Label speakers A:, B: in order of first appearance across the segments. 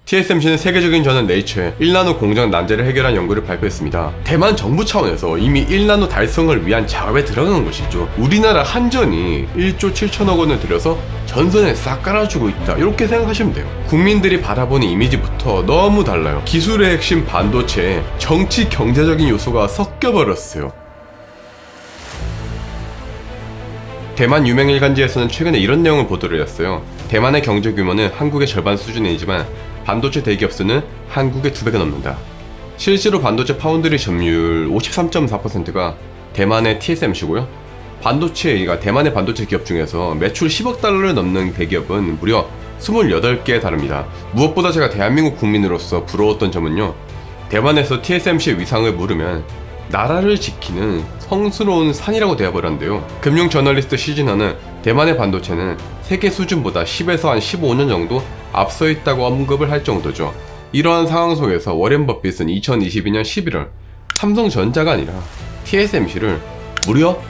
A: TSMC는 세계적인 전환 네이처에 1나노 공장 난제를 해결한 연구를 발표했습니다. 대만 정부 차원에서 이미 1나노 달성을 위한 작업에 들어간 것이죠. 우리나라 한전이 1조 7천억 원을 들여서 전선에 싹 깔아주고 있다, 이렇게 생각하시면 돼요. 국민들이 바라보는 이미지부터 너무 달라요. 기술의 핵심 반도체에 정치 경제적인 요소가 섞여버렸어요. 대만 유명 일간지에서는 최근에 이런 내용을 보도를 했어요. 대만의 경제 규모는 한국의 절반 수준이지만 반도체 대기업 수는 한국의 2배가 넘는다. 실제로 반도체 파운드리 점유율 53.4%가 대만의 TSMC고요. 대만의 반도체 기업 중에서 매출 10억 달러를 넘는 대기업은 무려 28개에 달합니다. 무엇보다 제가 대한민국 국민으로서 부러웠던 점은요, 대만에서 TSMC의 위상을 물으면 나라를 지키는 성스러운 산이라고 되어버렸는데요. 금융 저널리스트 시진허는 대만의 반도체는 세계 수준보다 10에서 한 15년 정도 앞서 있다고 언급을 할 정도죠. 이러한 상황 속에서 워렌 버핏은 2022년 11월 삼성전자가 아니라 TSMC를 무려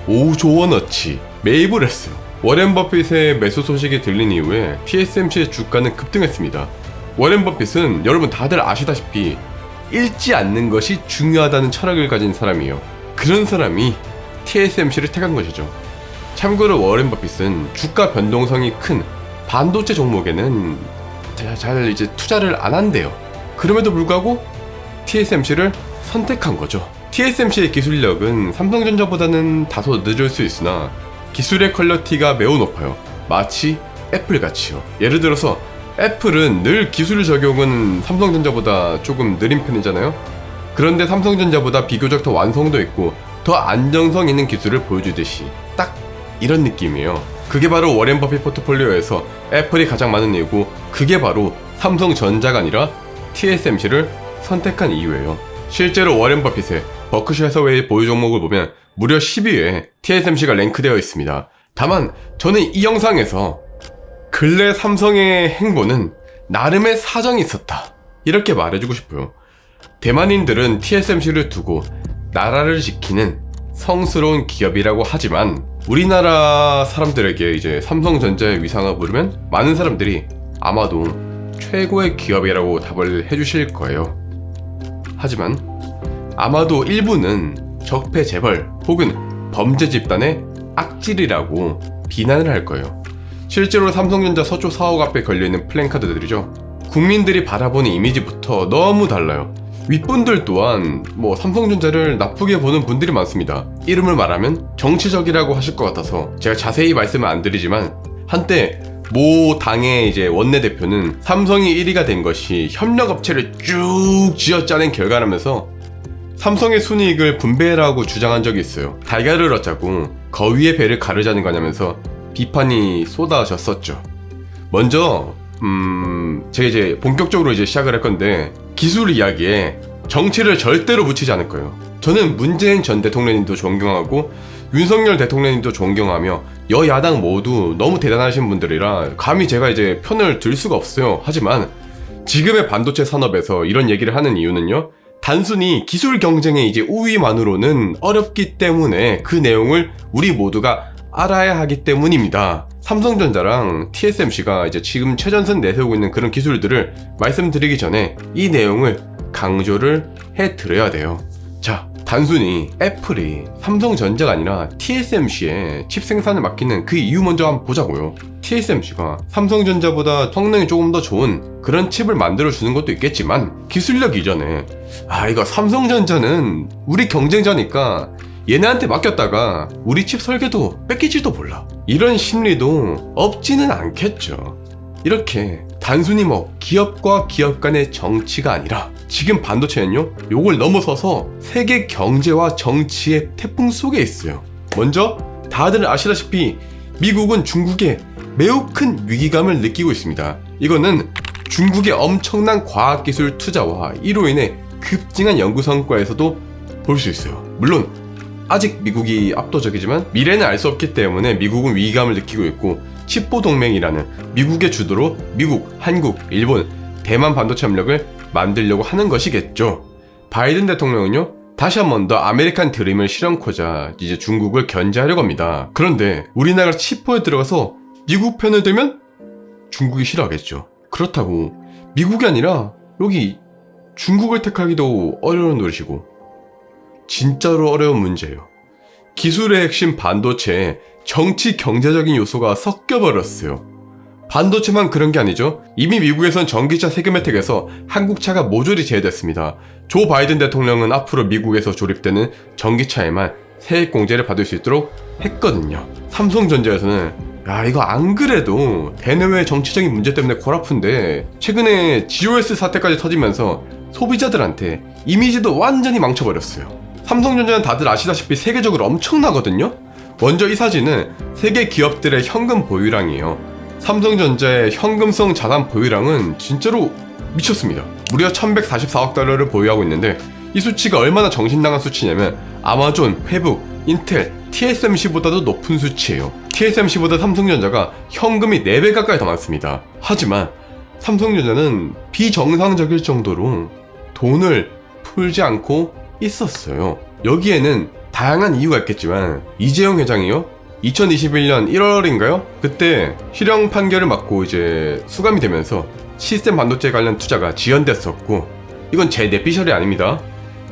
A: 5조 원어치 매입을 했어요. 워렌 버핏의 매수 소식이 들린 이후에 TSMC의 주가는 급등했습니다. 워렌 버핏은 여러분 다들 아시다시피 잃지 않는 것이 중요하다는 철학을 가진 사람이에요. 그런 사람이 TSMC를 택한 것이죠. 참고로 워렌 버핏은 주가 변동성이 큰 반도체 종목에는 잘 투자를 안 한대요. 그럼에도 불구하고 TSMC를 선택한 거죠. TSMC의 기술력은 삼성전자보다는 다소 늦을 수 있으나 기술의 퀄리티가 매우 높아요. 마치 애플같이요. 예를 들어서 애플은 늘 기술 적용은 삼성전자보다 조금 느린 편이잖아요. 그런데 삼성전자보다 비교적 더 완성도 있고 더 안정성 있는 기술을 보여주듯이 딱 이런 느낌이에요. 그게 바로 워렌 버핏 포트폴리오에서 애플이 가장 많은 이유고, 그게 바로 삼성전자가 아니라 TSMC를 선택한 이유예요. 실제로 워렌 버핏의 버크셔 해서웨이 보유 종목을 보면 무려 10위에 TSMC가 랭크되어 있습니다. 다만 저는 이 영상에서 근래 삼성의 행보는 나름의 사정이 있었다, 이렇게 말해주고 싶어요. 대만인들은 TSMC를 두고 나라를 지키는 성스러운 기업이라고 하지만 우리나라 사람들에게 이제 삼성전자의 위상을 물으면 많은 사람들이 아마도 최고의 기업이라고 답을 해주실 거예요. 하지만 아마도 일부는 적폐 재벌 혹은 범죄 집단의 악질이라고 비난을 할 거예요. 실제로 삼성전자 서초 사옥 앞에 걸려있는 플랜카드들이죠. 국민들이 바라보는 이미지부터 너무 달라요. 윗분들 또한 삼성전자를 나쁘게 보는 분들이 많습니다. 이름을 말하면 정치적이라고 하실 것 같아서 제가 자세히 말씀을 안 드리지만, 한때 모 당의 이제 원내대표는 삼성이 1위가 된 것이 협력업체를 쭉 쥐어짜낸 결과라면서 삼성의 순이익을 분배해라고 주장한 적이 있어요. 달걀을 얻자고 거위의 배를 가르자는 거냐면서 비판이 쏟아졌었죠. 먼저 제가 이제 본격적으로 시작을 할 건데, 기술 이야기에 정치를 절대로 묻히지 않을 거예요. 저는 문재인 전 대통령님도 존경하고 윤석열 대통령님도 존경하며 여야당 모두 너무 대단하신 분들이라 감히 제가 편을 들 수가 없어요. 하지만 지금의 반도체 산업에서 이런 얘기를 하는 이유는요, 단순히 기술 경쟁의 우위만으로는 어렵기 때문에 그 내용을 우리 모두가 알아야 하기 때문입니다. 삼성전자랑 TSMC가 지금 최전선 내세우고 있는 그런 기술들을 말씀드리기 전에 이 내용을 강조를 해드려야 돼요. 자, 단순히 애플이 삼성전자가 아니라 TSMC에 칩 생산을 맡기는 그 이유 먼저 한번 보자고요. TSMC가 삼성전자보다 성능이 조금 더 좋은 그런 칩을 만들어주는 것도 있겠지만, 기술력 이전에 이거 삼성전자는 우리 경쟁자니까 얘네한테 맡겼다가 우리 칩 설계도 뺏기지도 몰라, 이런 심리도 없지는 않겠죠. 이렇게 단순히 기업과 기업 간의 정치가 아니라 지금 반도체는요, 요걸 넘어서서 세계 경제와 정치의 태풍 속에 있어요. 먼저 다들 아시다시피 미국은 중국에 매우 큰 위기감을 느끼고 있습니다. 이거는 중국의 엄청난 과학기술 투자와 이로 인해 급증한 연구 성과에서도 볼 수 있어요. 물론 아직 미국이 압도적이지만 미래는 알 수 없기 때문에 미국은 위기감을 느끼고 있고, 칩보 동맹이라는 미국의 주도로 미국, 한국, 일본, 대만 반도체 협력을 만들려고 하는 것이겠죠. 바이든 대통령은요, 다시 한 번 더 아메리칸 드림을 실현코자 중국을 견제하려고 합니다. 그런데 우리나라가 칩보에 들어가서 미국 편을 들면 중국이 싫어하겠죠. 그렇다고 미국이 아니라 여기 중국을 택하기도 어려운 노릇이고 진짜로 어려운 문제예요. 기술의 핵심 반도체에 정치 경제적인 요소가 섞여버렸어요. 반도체만 그런 게 아니죠. 이미 미국에선 전기차 세금 혜택에서 한국차가 모조리 제외됐습니다. 조 바이든 대통령은 앞으로 미국에서 조립되는 전기차에만 세액 공제를 받을 수 있도록 했거든요. 삼성전자에서는 야, 이거 안 그래도 대내외 정치적인 문제 때문에 골 아픈데 최근에 GOS 사태까지 터지면서 소비자들한테 이미지도 완전히 망쳐버렸어요. 삼성전자는 다들 아시다시피 세계적으로 엄청나거든요. 먼저 이 사진은 세계 기업들의 현금 보유량이에요. 삼성전자의 현금성 자산 보유량은 진짜로 미쳤습니다. 무려 1144억 달러를 보유하고 있는데 이 수치가 얼마나 정신나간 수치냐면 아마존, 페북, 인텔, TSMC보다도 높은 수치예요. TSMC보다 삼성전자가 현금이 4배 가까이 더 많습니다. 하지만 삼성전자는 비정상적일 정도로 돈을 풀지 않고 있었어요. 여기에는 다양한 이유가 있겠지만 이재용 회장이요? 2021년 1월인가요? 그때 실형 판결을 받고 이제 수감이 되면서 시스템 반도체 관련 투자가 지연됐었고 이건 제 내피셜이 아닙니다.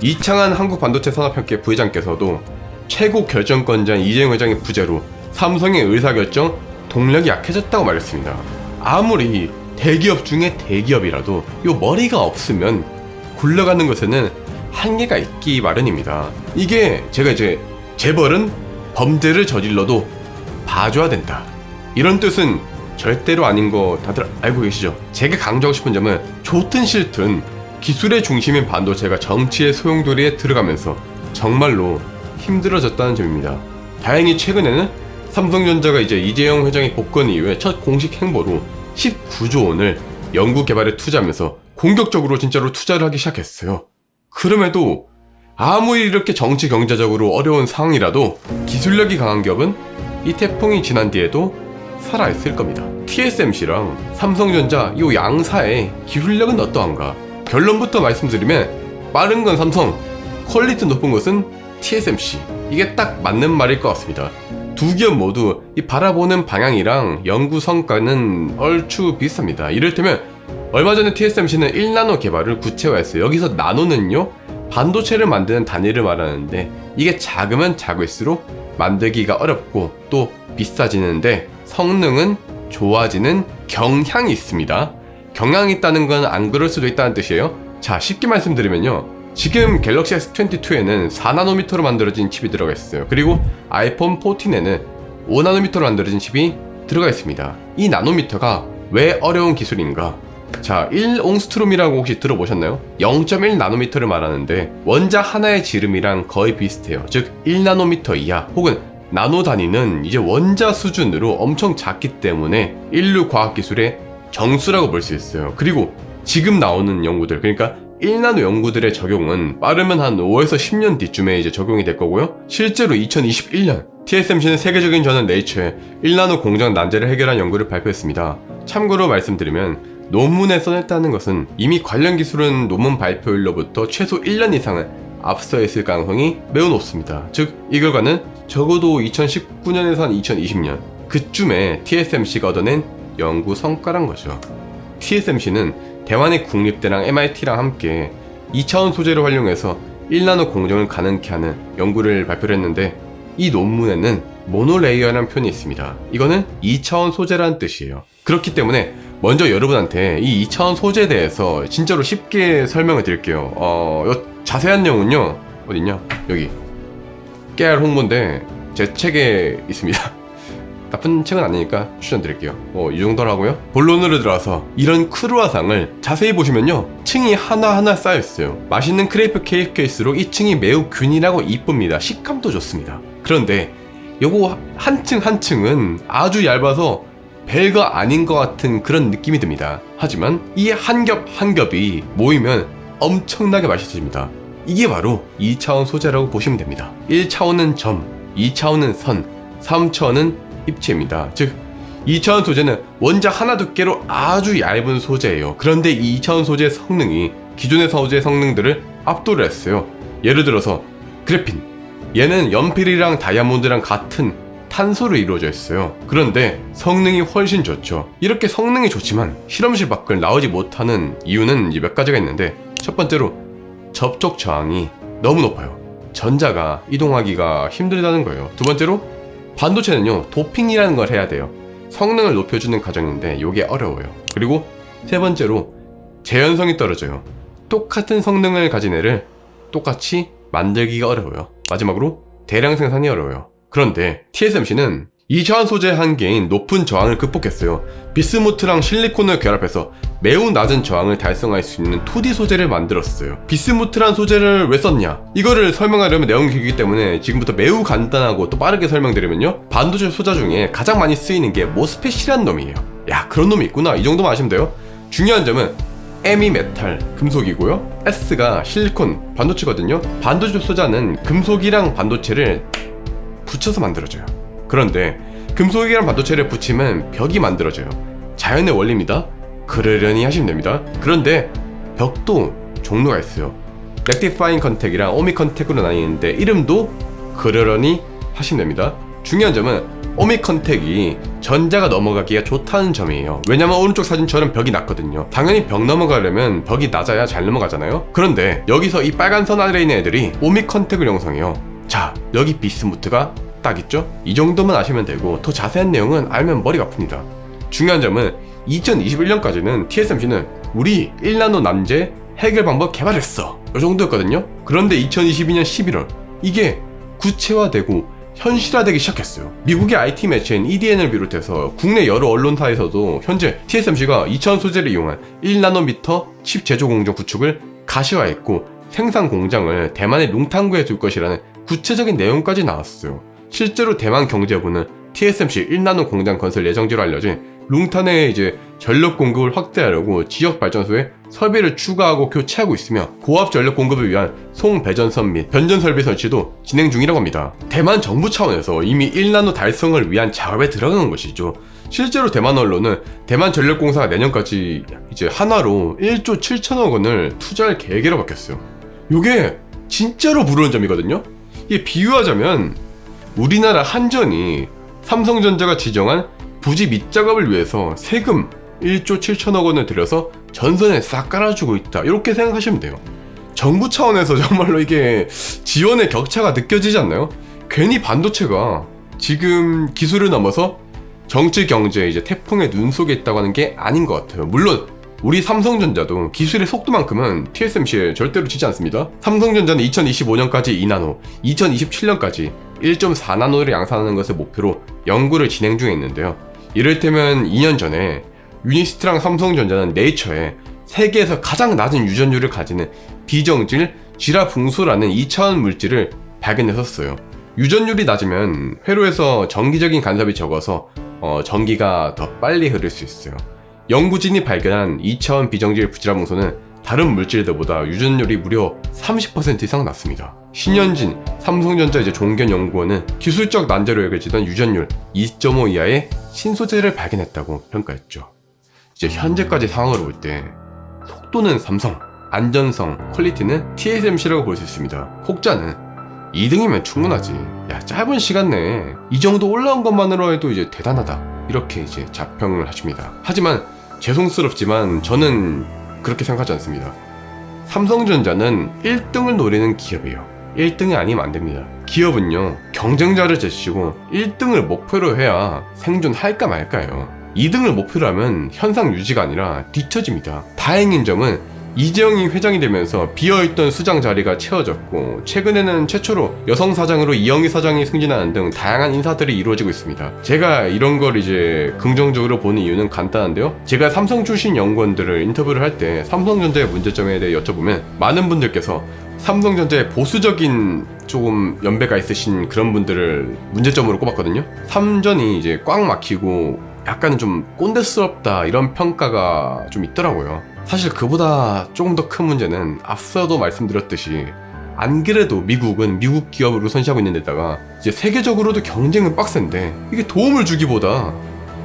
A: 이창한 한국반도체산업협회 부회장께서도 최고 결정권자인 이재용 회장의 부재로 삼성의 의사결정 동력이 약해졌다고 말했습니다. 아무리 대기업 중에 대기업이라도 요 머리가 없으면 굴러가는 것에는 한계가 있기 마련입니다. 이게 제가 이제 재벌은 범죄를 저질러도 봐줘야 된다, 이런 뜻은 절대로 아닌 거 다들 알고 계시죠? 제가 강조하고 싶은 점은 좋든 싫든 기술의 중심인 반도체가 정치의 소용돌이에 들어가면서 정말로 힘들어졌다는 점입니다. 다행히 최근에는 삼성전자가 이제 이재용 회장의 복권 이후에 첫 공식 행보로 19조 원을 연구 개발에 투자하면서 공격적으로 진짜로 투자를 하기 시작했어요. 그럼에도 아무리 이렇게 정치 경제적으로 어려운 상황이라도 기술력이 강한 기업은 이 태풍이 지난 뒤에도 살아있을 겁니다. TSMC랑 삼성전자 이 양사의 기술력은 어떠한가? 결론부터 말씀드리면 빠른 건 삼성, 퀄리티 높은 것은 TSMC. 이게 딱 맞는 말일 것 같습니다. 두 기업 모두 이 바라보는 방향이랑 연구 성과는 얼추 비슷합니다. 이를테면 얼마 전에 TSMC는 1나노 개발을 구체화했어요. 여기서 나노는요, 반도체를 만드는 단위를 말하는데 이게 작으면 작을수록 만들기가 어렵고 또 비싸지는데 성능은 좋아지는 경향이 있습니다. 경향이 있다는 건 안 그럴 수도 있다는 뜻이에요. 자, 쉽게 말씀드리면요, 지금 갤럭시 S22에는 4나노미터로 만들어진 칩이 들어가 있어요. 그리고 아이폰 14에는 5나노미터로 만들어진 칩이 들어가 있습니다. 이 나노미터가 왜 어려운 기술인가? 자, 1옹스트롬이라고 혹시 들어보셨나요? 0.1나노미터를 말하는데 원자 하나의 지름이랑 거의 비슷해요. 즉 1나노미터 이하 혹은 나노 단위는 이제 원자 수준으로 엄청 작기 때문에 인류 과학기술의 정수라고 볼 수 있어요. 그리고 지금 나오는 연구들, 그러니까 1나노 연구들의 적용은 빠르면 한 5에서 10년 뒤쯤에 이제 적용이 될 거고요. 실제로 2021년 TSMC는 세계적인 저널 네이처에 1나노 공정 난제를 해결한 연구를 발표했습니다. 참고로 말씀드리면 논문에 써냈다는 것은 이미 관련 기술은 논문 발표일로부터 최소 1년 이상은 앞서 있을 가능성이 매우 높습니다. 즉, 이 결과는 적어도 2019년에서 한 2020년 그쯤에 TSMC가 얻어낸 연구 성과란 거죠. TSMC는 대만의 국립대랑 MIT랑 함께 2차원 소재를 활용해서 1나노 공정을 가능케 하는 연구를 발표를 했는데 이 논문에는 모노레이어라는 표현이 있습니다. 이거는 2차원 소재라는 뜻이에요. 그렇기 때문에 먼저 여러분한테 이 2차원 소재에 대해서 진짜로 쉽게 설명을 드릴게요. 자세한 내용은요, 어딨냐? 여기 깨알 홍보인데 제 책에 있습니다. 나쁜 책은 아니니까 추천드릴게요. 이 정도라고요. 본론으로 들어와서 이런 크루아상을 자세히 보시면요, 층이 하나하나 쌓여있어요. 맛있는 크레이프 케이크 케이스로 이 층이 매우 균일하고 이쁩니다. 식감도 좋습니다. 그런데 요거 한 층 한 층은 아주 얇아서 별거 아닌 것 같은 그런 느낌이 듭니다. 하지만 이 한 겹 한 겹이 모이면 엄청나게 맛있어집니다. 이게 바로 2차원 소재라고 보시면 됩니다. 1차원은 점, 2차원은 선, 3차원은 입체입니다. 즉 2차원 소재는 원자 하나 두께로 아주 얇은 소재예요. 그런데 이 2차원 소재의 성능이 기존의 소재의 성능들을 압도를 했어요. 예를 들어서 그래핀, 얘는 연필이랑 다이아몬드랑 같은 탄소로 이루어져 있어요. 그런데 성능이 훨씬 좋죠. 이렇게 성능이 좋지만 실험실 밖을 나오지 못하는 이유는 몇 가지가 있는데, 첫 번째로 접촉 저항이 너무 높아요. 전자가 이동하기가 힘들다는 거예요. 두 번째로 반도체는요, 도핑이라는 걸 해야 돼요. 성능을 높여주는 과정인데 이게 어려워요. 그리고 세 번째로 재현성이 떨어져요. 똑같은 성능을 가진 애를 똑같이 만들기가 어려워요. 마지막으로 대량 생산이 어려워요. 그런데 TSMC는 이 저항 소재 한계인 높은 저항을 극복했어요. 비스무트랑 실리콘을 결합해서 매우 낮은 저항을 달성할 수 있는 2D 소재를 만들었어요. 비스무트란 소재를 왜 썼냐? 이거를 설명하려면 내용이 길기 때문에 지금부터 매우 간단하고 또 빠르게 설명드리면요, 반도체 소자 중에 가장 많이 쓰이는 게 모스펫이란 놈이에요. 야, 그런 놈이 있구나, 이 정도만 아시면 돼요. 중요한 점은 M이 메탈, 금속이고요, S가 실리콘, 반도체거든요. 반도체 소자는 금속이랑 반도체를 붙여서 만들어져요. 그런데 금속이랑 반도체를 붙이면 벽이 만들어져요. 자연의 원리입니다. 그러려니 하시면 됩니다. 그런데 벽도 종류가 있어요. 렉티파잉 컨택이랑 오믹 컨택으로 나뉘는데 이름도 그러려니 하시면 됩니다. 중요한 점은 오믹 컨택이 전자가 넘어가기가 좋다는 점이에요. 왜냐면 오른쪽 사진처럼 벽이 낮거든요. 당연히 벽 넘어가려면 벽이 낮아야 잘 넘어가잖아요. 그런데 여기서 이 빨간 선 아래에 있는 애들이 오믹 컨택을 형성해요. 자, 여기 비스무트가 딱 있죠? 이 정도만 아시면 되고 더 자세한 내용은 알면 머리가 아픕니다. 중요한 점은 2021년까지는 TSMC는 우리 1나노 난제 해결 방법 개발했어, 이 정도였거든요. 그런데 2022년 11월 이게 구체화되고 현실화되기 시작했어요. 미국의 IT 매체인 EDN을 비롯해서 국내 여러 언론사에서도 현재 TSMC가 2차원 소재를 이용한 1나노미터 칩 제조 공정 구축을 가시화했고 생산 공장을 대만의 룽탄구에 둘 것이라는 구체적인 내용까지 나왔어요. 실제로 대만 경제부는 TSMC 1나노 공장 건설 예정지로 알려진 룽탄의 전력 공급을 확대하려고 지역 발전소에 설비를 추가하고 교체하고 있으며 고압 전력 공급을 위한 송배전선 및 변전 설비 설치도 진행 중이라고 합니다. 대만 정부 차원에서 이미 1나노 달성을 위한 작업에 들어가는 것이죠. 실제로 대만 언론은 대만 전력공사가 내년까지 한화로 1조 7천억 원을 투자할 계획이라고 밝혔어요. 이게 진짜로 부러운 점이거든요. 이게 비유하자면 우리나라 한전이 삼성전자가 지정한 부지 밑작업을 위해서 세금 1조 7천억 원을 들여서 전선에 싹 깔아주고 있다, 이렇게 생각하시면 돼요. 정부 차원에서 정말로 이게 지원의 격차가 느껴지지 않나요? 괜히 반도체가 지금 기술을 넘어서 정치, 경제, 태풍의 눈 속에 있다고 하는 게 아닌 것 같아요. 물론 우리 삼성전자도 기술의 속도만큼은 TSMC에 절대로 지지 않습니다. 삼성전자는 2025년까지 2나노, 2027년까지 1.4나노를 양산하는 것을 목표로 연구를 진행 중에 있는데요. 이를테면 2년 전에 유니스트랑 삼성전자는 네이처에 세계에서 가장 낮은 유전율을 가지는 비정질 쥐라붕소라는 2차원 물질을 발견했었어요. 유전율이 낮으면 회로에서 전기적인 간섭이 적어서 전기가 더 빨리 흐를 수 있어요. 연구진이 발견한 2차원 비정질 쥐라붕소는 다른 물질들보다 유전율이 무려 30% 이상 낮습니다. 신현진 삼성전자 종견연구원은 기술적 난제로 여겨지던 유전율 2.5 이하의 신소재를 발견했다고 평가했죠. 현재까지 상황으로 볼 때 속도는 삼성, 안전성, 퀄리티는 TSMC라고 볼 수 있습니다. 혹자는 2등이면 충분하지, 야 짧은 시간 내에 이 정도 올라온 것만으로 해도 대단하다, 이렇게 자평을 하십니다. 하지만 죄송스럽지만 저는 그렇게 생각하지 않습니다. 삼성전자는 1등을 노리는 기업이에요. 1등이 아니면 안 됩니다. 기업은요, 경쟁자를 제치고 1등을 목표로 해야 생존할까 말까요. 2등을 목표로 하면 현상 유지가 아니라 뒤처집니다. 다행인 점은 이재용이 회장이 되면서 비어있던 수장 자리가 채워졌고, 최근에는 최초로 여성 사장으로 이영희 사장이 승진하는 등 다양한 인사들이 이루어지고 있습니다. 제가 이런 걸 긍정적으로 보는 이유는 간단한데요. 제가 삼성 출신 연구원들을 인터뷰를 할 때 삼성전자의 문제점에 대해 여쭤보면 많은 분들께서 삼성전자의 보수적인 조금 연배가 있으신 그런 분들을 문제점으로 꼽았거든요. 삼전이 꽉 막히고 약간은 좀 꼰대스럽다, 이런 평가가 좀 있더라고요. 사실 그보다 조금 더 큰 문제는 앞서도 말씀드렸듯이 안 그래도 미국은 미국 기업을 우선시하고 있는 데다가 세계적으로도 경쟁은 빡센데 이게 도움을 주기보다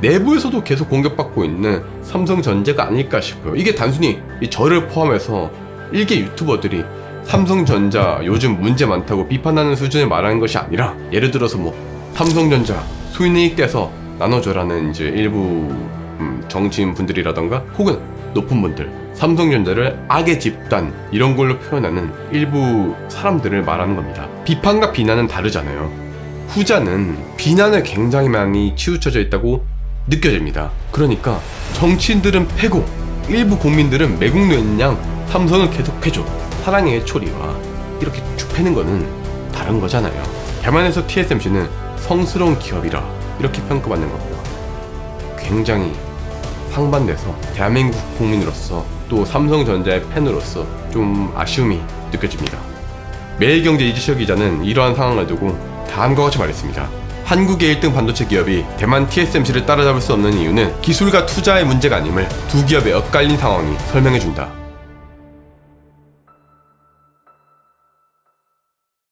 A: 내부에서도 계속 공격받고 있는 삼성전자가 아닐까 싶어요. 이게 단순히 저를 포함해서 일개 유튜버들이 삼성전자 요즘 문제 많다고 비판하는 수준을 말하는 것이 아니라, 예를 들어서 삼성전자 수익 떼서 나눠줘라는 이제 일부 정치인 분들이라던가 혹은 높은 분들, 삼성전자를 악의 집단 이런 걸로 표현하는 일부 사람들을 말하는 겁니다. 비판과 비난은 다르잖아요. 후자는 비난을 굉장히 많이 치우쳐져 있다고 느껴집니다. 그러니까 정치인들은 패고 일부 국민들은 매국노인 양 삼성을 계속해줘, 사랑의 해초리와 이렇게 쭉 패는 거는 다른 거잖아요. 대만에서 TSMC는 성스러운 기업이라 이렇게 평가받는 거고요. 굉장히 상반돼서 대한민국 국민으로서 또 삼성전자의 팬으로서 좀 아쉬움이 느껴집니다. 매일경제 이지철 기자는 이러한 상황을 두고 다음과 같이 말했습니다. 한국의 1등 반도체 기업이 대만 TSMC를 따라잡을 수 없는 이유는 기술과 투자의 문제가 아님을 두 기업의 엇갈린 상황이 설명해준다.